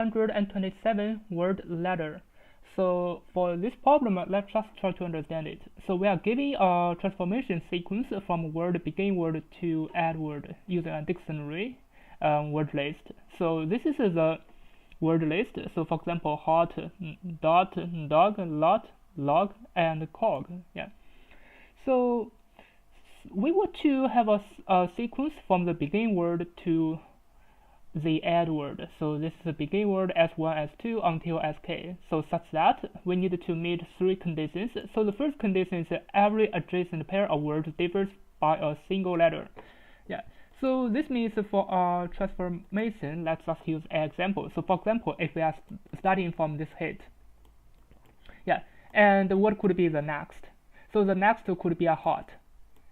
127 word ladder. So for this problem, let's just try to understand it. So we are giving a transformation sequence from word begin word to add word using a dictionary word list. So this is the word list. So for example, hot, dot, dog, lot, log, and cog. Yeah. So we want to have a sequence from the begin word to the add word. So this is the begin word s1, s2 until sk. So such that we need to meet three conditions. So the first condition is that every adjacent pair of words differs by a single letter. Yeah. So this means for our transformation, let's just use an example. So for example, if we are starting from this hit, yeah, and what could be the next? So the next could be a hot.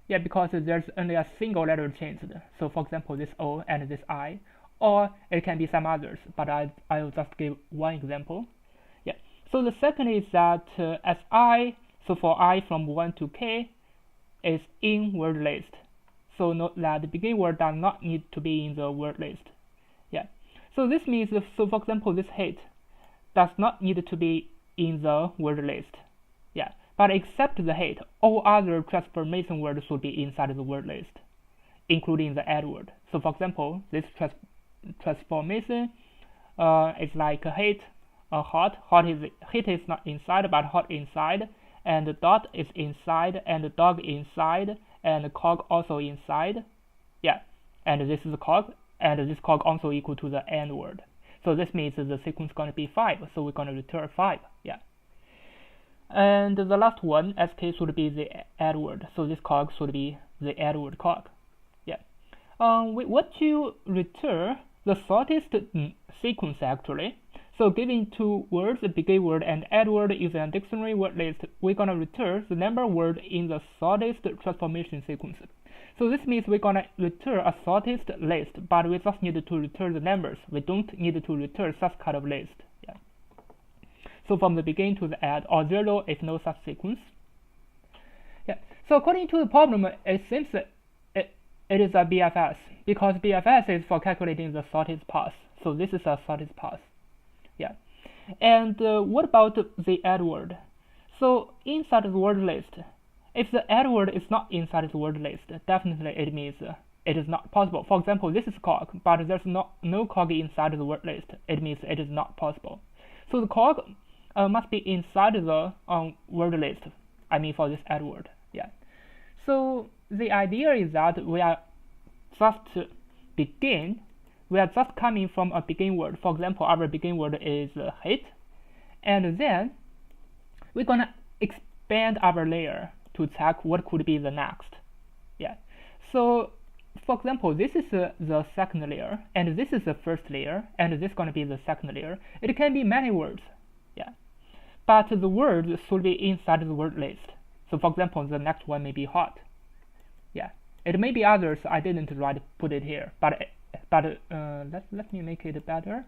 Yeah, because there's only a single letter changed. So for example, this O and this I, or it can be some others, but I'll just give one example. Yeah. So the second is that as I, so for I from 1 to k, is in word list. So note that the begin word does not need to be in the word list. Yeah. So this means, so for example, this hit does not need to be in the word list. Yeah. But except the hit, all other transformation words should be inside the word list, including the add word. So for example, this transformation is like a hit, a hot. Hit is not inside, but hot inside, and the dot is inside, and the dog inside, and the cog also inside. Yeah, and this is the cog, and this cog also equal to the end word. So this means the sequence is going to be 5. So we're going to return 5. Yeah. And the last one, sk, should be the add word. So this cog should be the add word cog. Yeah. We want to return the shortest sequence actually. So given two words, the begin word and add word using a dictionary word list, we're gonna return the number of words in the shortest transformation sequence. So this means we're gonna return a shortest list, but we just need to return the numbers. We don't need to return such kind of list. Yeah. So from the begin to the add, or 0 if no such sequence. Yeah. So according to the problem, it seems that it is a BFS, because BFS is for calculating the shortest path. So this is a shortest path. Yeah. And what about the add word? So inside the word list, if the add word is not inside the word list, definitely it means it is not possible. For example, this is cog, but there's no cog inside the word list. It means it is not possible. So the cog must be inside the word list. I mean for this add word. Yeah. So the idea is that we are just we are just coming from a begin word. For example, our begin word is hit, and then we're gonna expand our layer to check what could be the next. Yeah. So for example, this is the second layer, and this is the first layer, and this is gonna be the second layer. It can be many words. Yeah. But the words should be inside the word list. So for example, the next one may be hot. Yeah, it may be others. I didn't put it here, but let me make it better.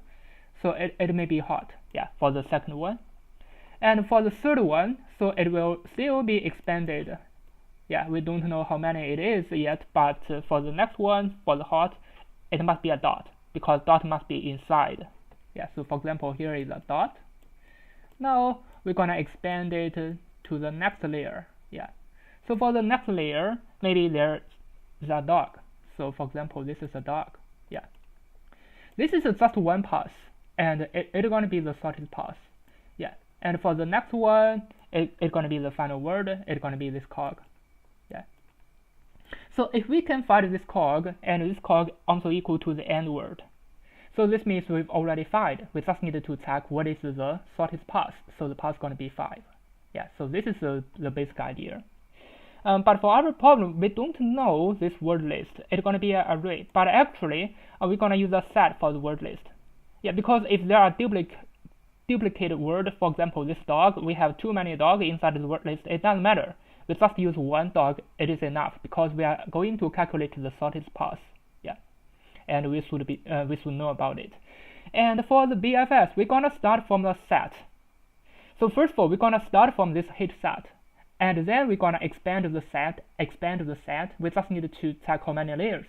So it may be hot. Yeah, for the second one, and for the third one, so it will still be expanded. Yeah, we don't know how many it is yet, but for the next one, for the hot, it must be a dot, because dot must be inside. Yeah, so for example, here is a dot. Now we're gonna expand it to the next layer. Yeah. So for the next layer, maybe there's a dog. So for example, this is a dog. Yeah. This is just one pass, and it's going to be the shortest pass. Yeah. And for the next one, it's going to be the final word. It's going to be this cog. Yeah. So if we can find this cog, and this cog also equal to the end word, so this means we've already found. We just need to check what is the shortest path. So the path is going to be 5. Yeah. So this is the basic idea. But for our problem, we don't know this word list. It's going to be an array, but actually we're going to use a set for the word list. Yeah, because if there are duplicate word, for example, this dog, we have too many dogs inside the word list. It doesn't matter. We just use one dog. It is enough, because we are going to calculate the shortest path. Yeah, and we should know about it. And for the BFS, we're going to start from the set. So first of all, we're going to start from this hit set. And then we're going to expand the set. We just need to check how many layers.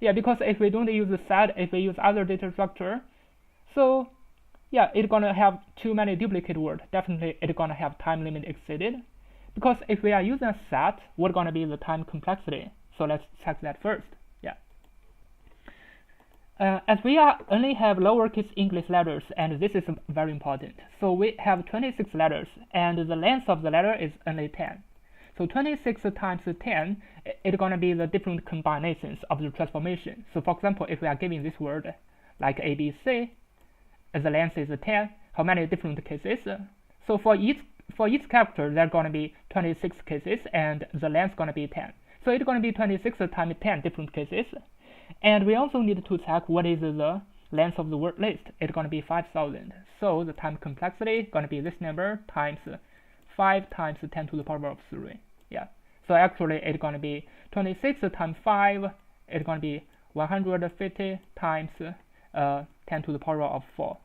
Yeah, because if we don't use the set, if we use other data structure, So yeah, it's gonna have too many duplicate words. Definitely it's gonna have time limit exceeded. Because if we are using a set, what's gonna be the time complexity? So let's check that first. Yeah. As we only have lowercase English letters, and this is very important. So we have 26 letters, and the length of the letter is only 10. So 26 times 10, it's gonna be the different combinations of the transformation. So for example, if we are giving this word like ABC, the length is 10. How many different cases? So for each character, there are gonna be 26 cases, and the length gonna be 10. So it's gonna be 26 times 10 different cases. And we also need to check what is the length of the word list. It's gonna be 5,000. So the time complexity gonna be this number times 5 times 10 to the power of 3. Yeah. So actually it's gonna be 26 times 5. It's gonna be 150 times 10 to the power of 4.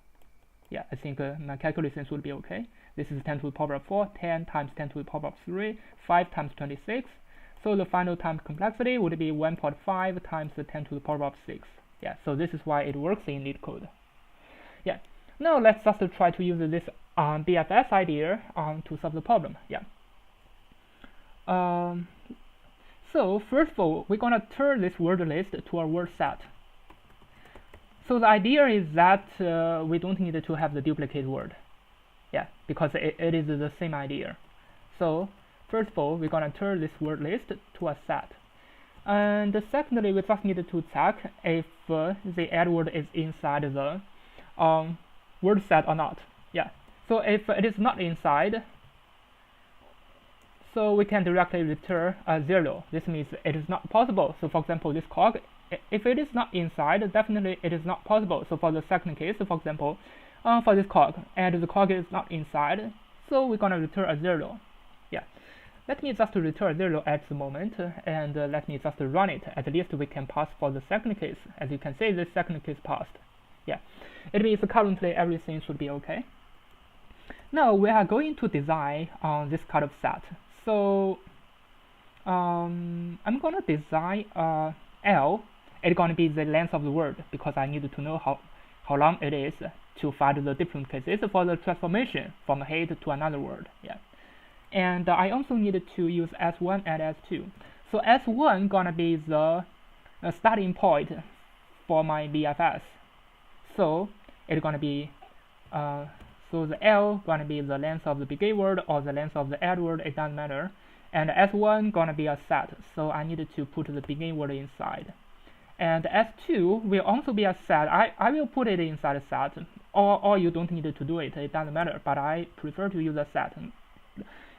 Yeah, I think my calculations would be okay. This is 10 to the power of 4, 10 times 10 to the power of 3, 5 times 26. So the final time complexity would be 1.5 times 10 to the power of 6. Yeah, so this is why it works in Leetcode. Yeah, now let's just try to use this BFS idea to solve the problem. Yeah. So first of all, we're gonna turn this word list to a word set. So the idea is that we don't need to have the duplicate word. Yeah, because it is the same idea. So first of all, we're gonna turn this word list to a set. And secondly, we just need to check if the add word is inside the word set or not. Yeah. So if it is not inside, so we can directly return a 0. This means it is not possible. So for example, this cog, if it is not inside, definitely it is not possible. So for the second case, for example, for this cog, and the cog is not inside, so we're gonna return a 0. Yeah. Let me just return 0 at the moment, and let me just run it. At least we can pass for the second case. As you can see, this second case passed. Yeah. It means currently everything should be okay. Now we are going to design this kind of set. So I'm gonna design L. It's gonna be the length of the word, because I need to know how long it is to find the different cases for the transformation from a head to another word. Yeah. And I also need to use S1 and S2. So S1 gonna be the starting point for my BFS. So it's gonna be so the L gonna be the length of the begin word or the length of the add word, it doesn't matter. And S1 gonna be a set, so I need to put the begin word inside. And S2 will also be a set. I will put it inside a set, or you don't need to do it, it doesn't matter, but I prefer to use a set.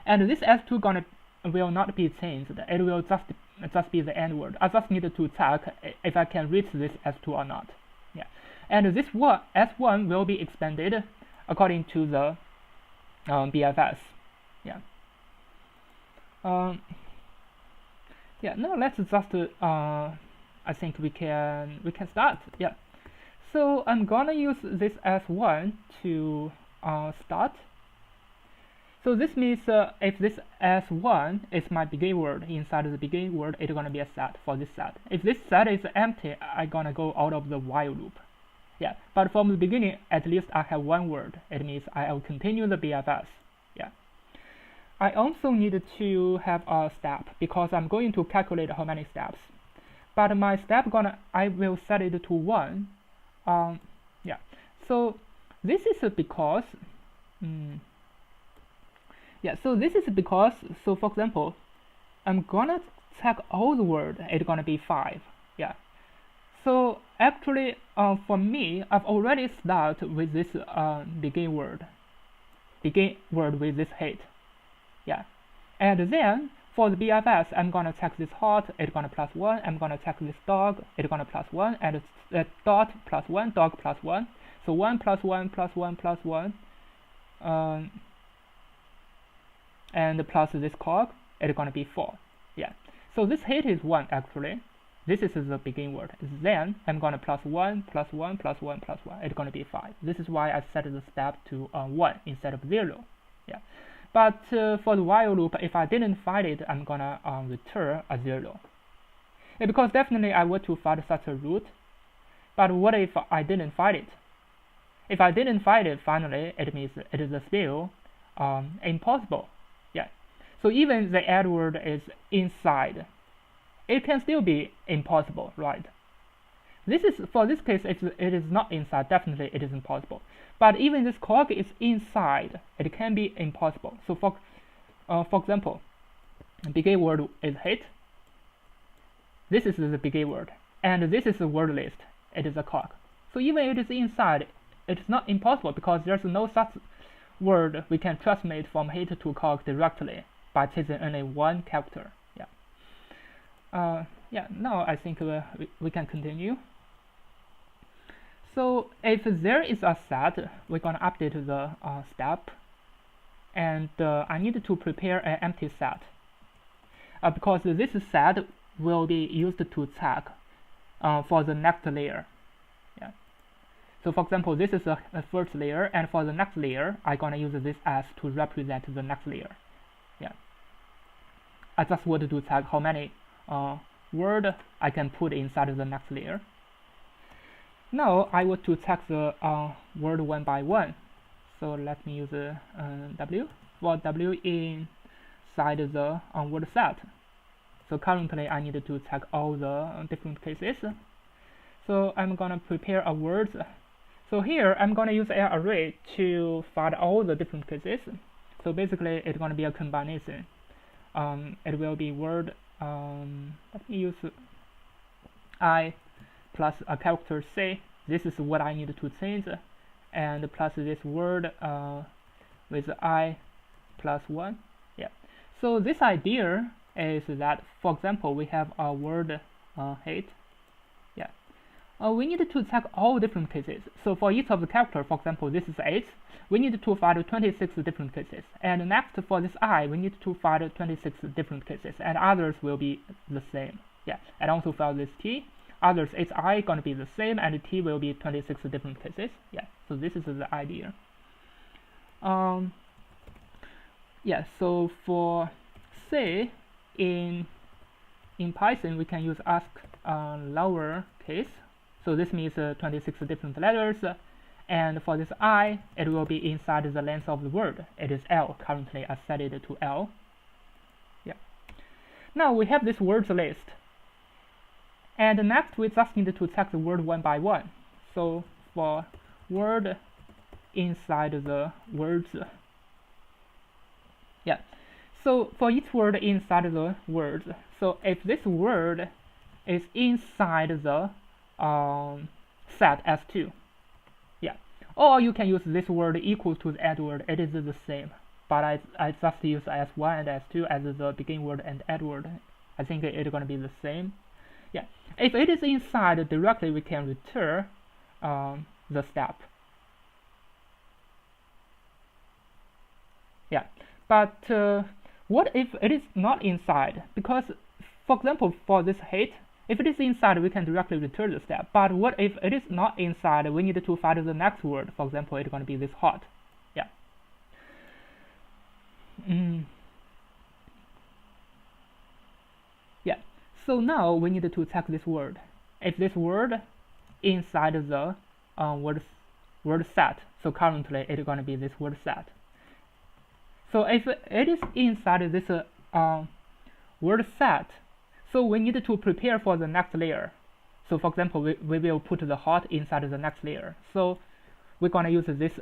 And this S2 will not be changed, it will just be the end word. I just need to check if I can reach this S2 or not. Yeah. And this S1 will be expanded according to the BFS. Yeah. Yeah. Now let's just I think we can start. Yeah. So I'm gonna use this S1 to start. So this means if this S1 is my begin word, inside the begin word, it's gonna be a set for this set. If this set is empty, I'm gonna go out of the while loop. Yeah, but from the beginning, at least I have one word. It means I will continue the BFS. Yeah. I also need to have a step, because I'm going to calculate how many steps. But my step I will set it to 1. Yeah. So this is because yeah, so this is because, so for example, I'm gonna check all the words, it's gonna be 5. Yeah. So actually, for me, I've already started with this begin word with this head. Yeah. And then for the BFS, I'm gonna check this hot, it's gonna +1. I'm gonna check this dog, it's gonna +1, and dot +1, dog +1. So 1 + 1 + 1 + 1. And plus this cog, it's gonna be 4. Yeah. So this head is 1 actually. This is the begin word. Then I'm gonna +1 + 1 + 1 + 1. It's gonna be 5. This is why I set the step to 1 instead of 0. Yeah. But for the while loop, if I didn't find it, I'm gonna return a 0. Yeah, because definitely I want to find such a root. But what if I didn't find it? If I didn't find it finally, it means it is still impossible. Yeah. So even the add word is inside, it can still be impossible, right? This is, for this case, it is not inside. Definitely, it is impossible. But even this cog is inside, it can be impossible. So for example, begin word is hit. This is the begin word, and this is the word list. It is a cog. So even if it is inside, it is not impossible because there's no such word we can transmit from hit to cog directly by choosing only one character. Yeah. Yeah. Now I think we can continue. So if there is a set, we're gonna update the step, and I need to prepare an empty set because this set will be used to check for the next layer. Yeah. So for example, this is the first layer, and for the next layer, I'm gonna use this S to represent the next layer. Yeah. I just want to check how many word I can put inside the next layer. Now I want to check the word one by one. So let me use W for W inside the word set. So currently I need to check all the different cases. So I'm gonna prepare a words. So here I'm gonna use an array to find all the different cases. So basically it's gonna be a combination. It will be word. Let me use I plus a character C. This is what I need to change, and plus this word with I plus 1. Yeah. So this idea is that, for example, we have a word hate. Yeah. We need to check all different cases. So for each of the character, for example, this is 8. We need to find 26 different cases. And next, for this I, we need to find 26 different cases, and others will be the same. Yeah. And also for this T, others HI gonna be the same, and T will be 26 different cases. Yeah. So this is the idea. Yeah. So for C, in Python, we can use ask lowercase. So this means 26 different letters. And for this I, it will be inside the length of the word. It is L. Currently, I set it to L. Yeah. Now we have this words list. And next, we just need to check the word one by one. So for word inside the words. Yeah. So for each word inside the words, so if this word is inside the set S2, yeah, or you can use this word equal to the add word. It is the same, but I just use S1 and S2 as the begin word and add word. I think it's gonna be the same. Yeah, if it is inside directly, we can return the step. Yeah, but what if it is not inside? Because, for example, for this hate, if it is inside, we can directly return the step. But what if it is not inside? We need to find the next word. For example, it's going to be this hot. Yeah. Yeah. So now we need to check this word. If this word inside the word set, so currently it's going to be this word set. So if it is inside this word set, so we need to prepare for the next layer. So for example, we will put the hot inside the next layer. So we're going to use this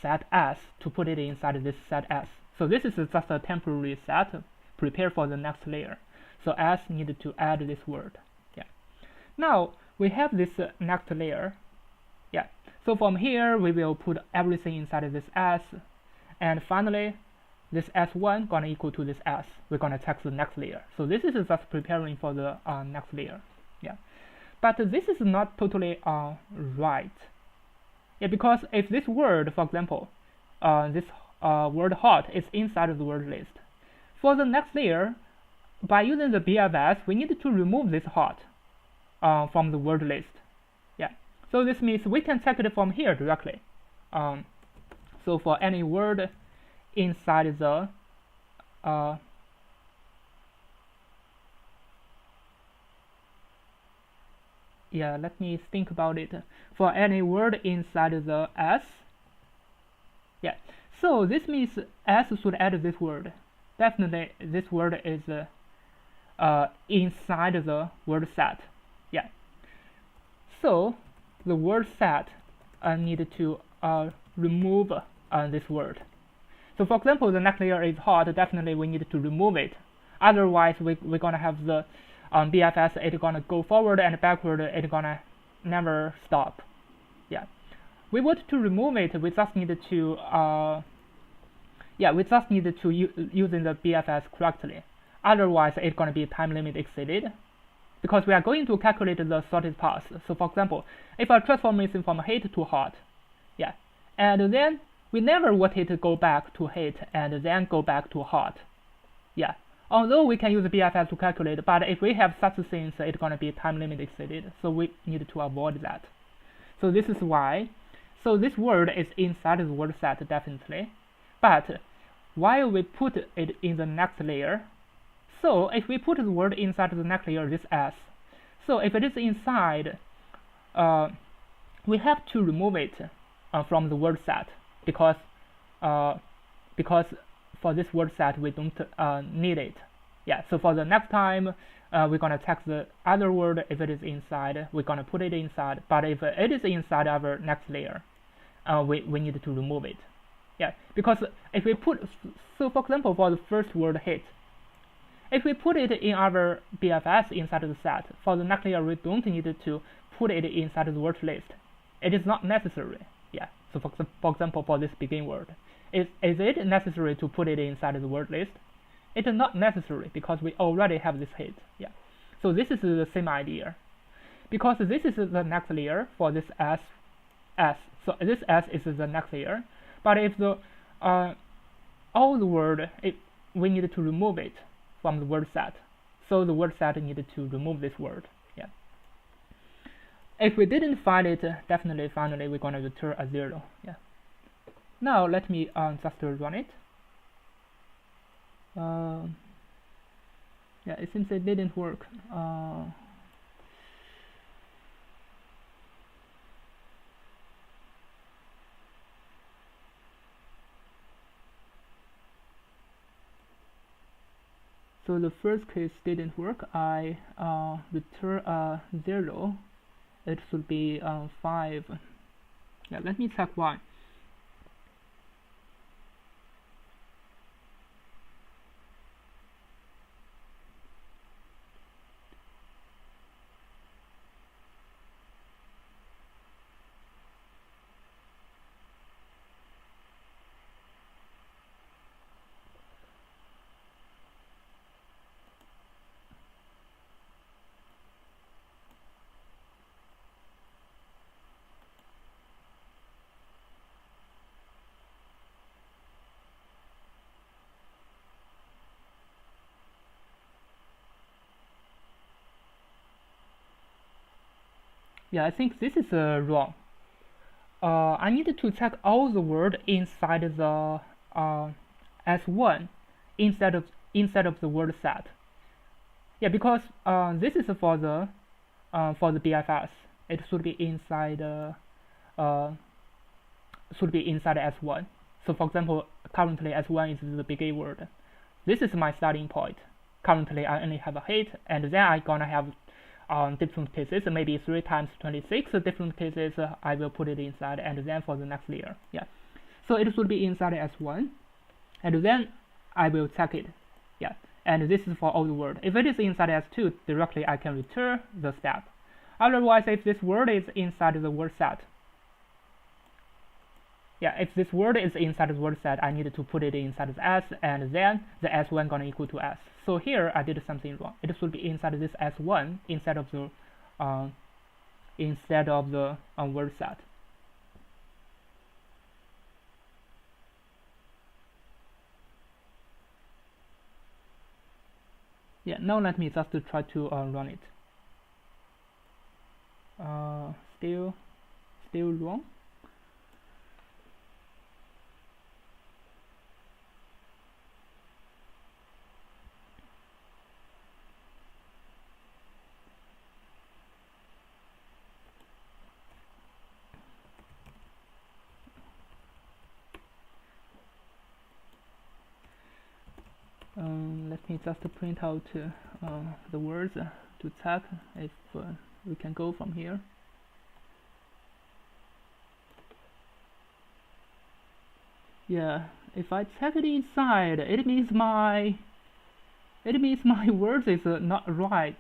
set S to put it inside this set S. So this is just a temporary set, prepare for the next layer. So S needed to add this word. Yeah. Now we have this next layer. Yeah. So from here, we will put everything inside this S. And finally, this S1 gonna equal to this S. We're gonna check the next layer. So this is just preparing for the next layer. Yeah, but this is not totally right. Yeah, because if this word, for example, this word hot is inside of the word list, for the next layer, by using the BFS, we need to remove this hot from the word list. Yeah, so this means we can check it from here directly. So for any word inside the yeah, let me think about it. For any word inside the s, yeah. So this means s should add this word. Definitely, this word is inside the word set. Yeah. So the word set need to remove this word. So for example, the next layer is hot. Definitely, we need to remove it. Otherwise, we're gonna have the BFS. It's gonna go forward and backward. It's gonna never stop. Yeah. We want to remove it. We just need to using the BFS correctly. Otherwise, it's gonna be time limit exceeded, because we are going to calculate the shortest path. So for example, if a transformation from heat to hot, yeah, and then we never want it to go back to heat and then go back to hot, yeah. Although we can use BFS to calculate, but if we have such things, it's gonna be time limit exceeded. So we need to avoid that. So this is why. So this word is inside the word set definitely, but while we put it in the next layer, so if we put the word inside the next layer, this s, so if it is inside, we have to remove it from the word set, because for this word set we don't need it. Yeah. So for the next time, we're gonna check the other word. If it is inside, we're gonna put it inside. But if it is inside our next layer, we need to remove it. Yeah. Because if we put, so for example, for the first word hit, if we put it in our BFS inside the set, for the next layer we don't need to put it inside the word list. It is not necessary. Yeah. So for example, for this begin word, is it necessary to put it inside the word list? It is not necessary because we already have this hit. Yeah. So this is the same idea. Because this is the next layer for this s. So this s is the next layer. But if the old word, we need to remove it from the word set. So the word set needed to remove this word. Yeah. If we didn't find it, definitely finally we're gonna return a 0. Yeah. Now let me just run it. Yeah, it seems it didn't work. So the first case didn't work. I return a 0. It should be 5. Yeah, let me check why. Yeah, I think this is wrong. I need to check all the word inside the S1 instead of the word set. Yeah, because this is for the BFS. It should be inside S1. So for example, currently S1 is the begin word. This is my starting point. Currently I only have a hit, and then I gonna have different cases, maybe 3 times 26 different cases. I will put it inside, and then for the next layer, yeah. So it should be inside S1, and then I will check it, yeah. And this is for all the word. If it is inside S2, directly I can return the step. Otherwise, if this word is inside the word set, yeah, if this word is inside the word set, I need to put it inside the S, and then the S1 gonna equal to S. So here I did something wrong. It should be inside this S1 instead of the word set. Yeah, now let me just try to run it. Still wrong. me just print out the words to check if we can go from here. Yeah, if I check it inside, it means my words is not right.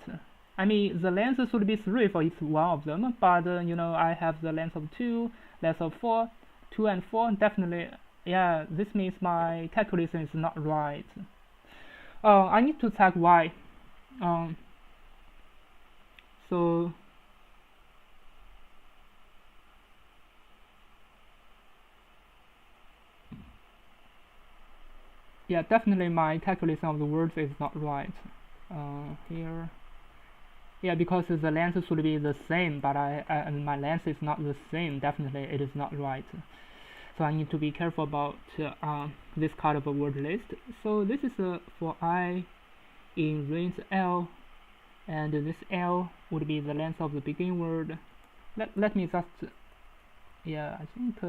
I mean, the length should be 3 for each one of them, but you know, I have the length of 2, length of 4, 2 and 4. Definitely, yeah, this means my calculation is not right. I need to check why. So yeah, definitely my calculation of the words is not right. Here, yeah, because the length should be the same, but my length is not the same. Definitely, it is not right. So I need to be careful about this kind of a word list. So this is for I in range L, and this L would be the length of the beginning word. Let me just, yeah, I think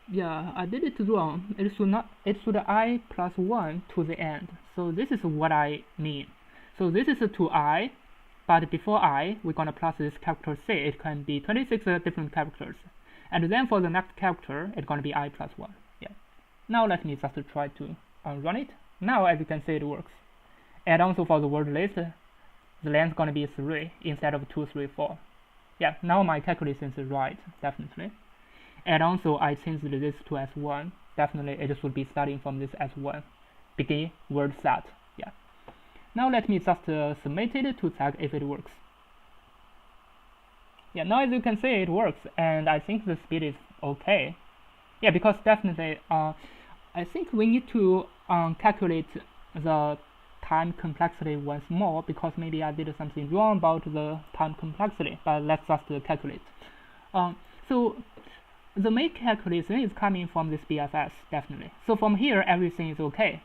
yeah, I did it wrong. It should I plus 1 to the end. So this is what I mean. So this is to I, but before I, we're gonna plus this character C. It can be 26 different characters. And then for the next character, it's gonna be I plus 1. Yeah. Now let me just try to run it. Now as you can see, it works. And also for the word list, the length is gonna be 3 instead of 2, 3, 4. Yeah, now my calculation is right, definitely. And also I changed this to S1. Definitely it should be starting from this S1. Begin word set. Yeah. Now let me just submit it to check if it works. Yeah, now as you can see, it works, and I think the speed is okay. Yeah, because definitely I think we need to calculate the time complexity once more, because maybe I did something wrong about the time complexity, but let's just calculate. So the main calculation is coming from this BFS, definitely. So from here, everything is okay.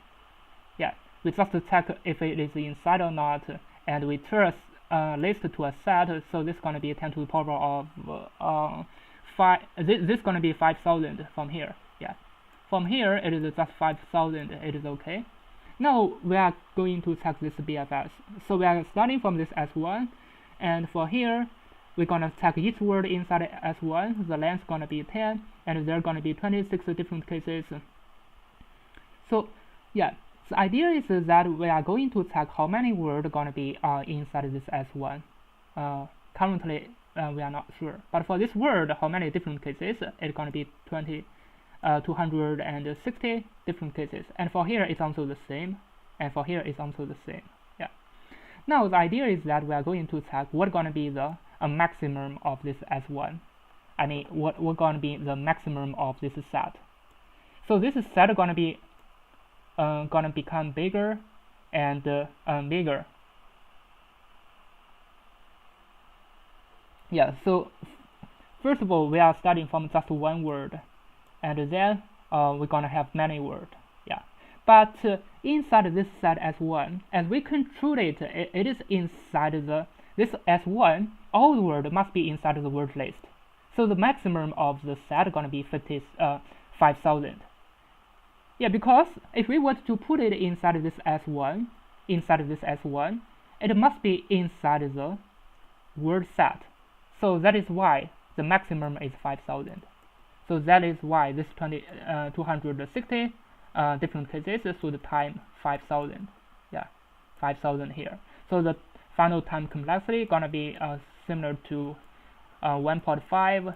Yeah, we just check if it is inside or not, and we turn list to a set. So this is going to be 10 to the power of 5. This is going to be 5,000 from here. Yeah, from here it is just 5,000. It is okay. Now we are going to check this BFS. So we are starting from this S1, and for here we're gonna check each word inside S1. The length is gonna be 10, and there are gonna be 26 different cases. So yeah, the idea is that we are going to check how many words are gonna be inside this S1. Currently we are not sure, but for this word, how many different cases? It's gonna be 260 different cases, and for here it's also the same, and for here it's also the same. Yeah. Now the idea is that we are going to check what's gonna be the maximum of this S1. I mean, what gonna be the maximum of this set. So this set gonna be gonna become bigger and bigger. Yeah. So first of all, we are starting from just one word, and then we're gonna have many words. Yeah. But inside this set S1, as we control it, it is inside this S1. All the word must be inside the word list. So the maximum of the set is gonna be 5,000. Yeah, because if we were to put it inside this S1, it must be inside the word set. So that is why the maximum is 5,000. So that is why this 260 different cases should time 5,000. Yeah, 5,000 here. So the final time complexity gonna be similar to 1.5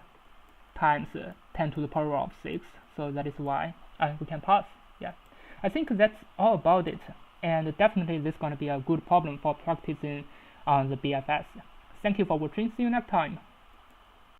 times 10 to the power of 6. So that is why we can pass. Yeah, I think that's all about it, and definitely this is going to be a good problem for practicing the BFS. Thank you for watching. See you next time.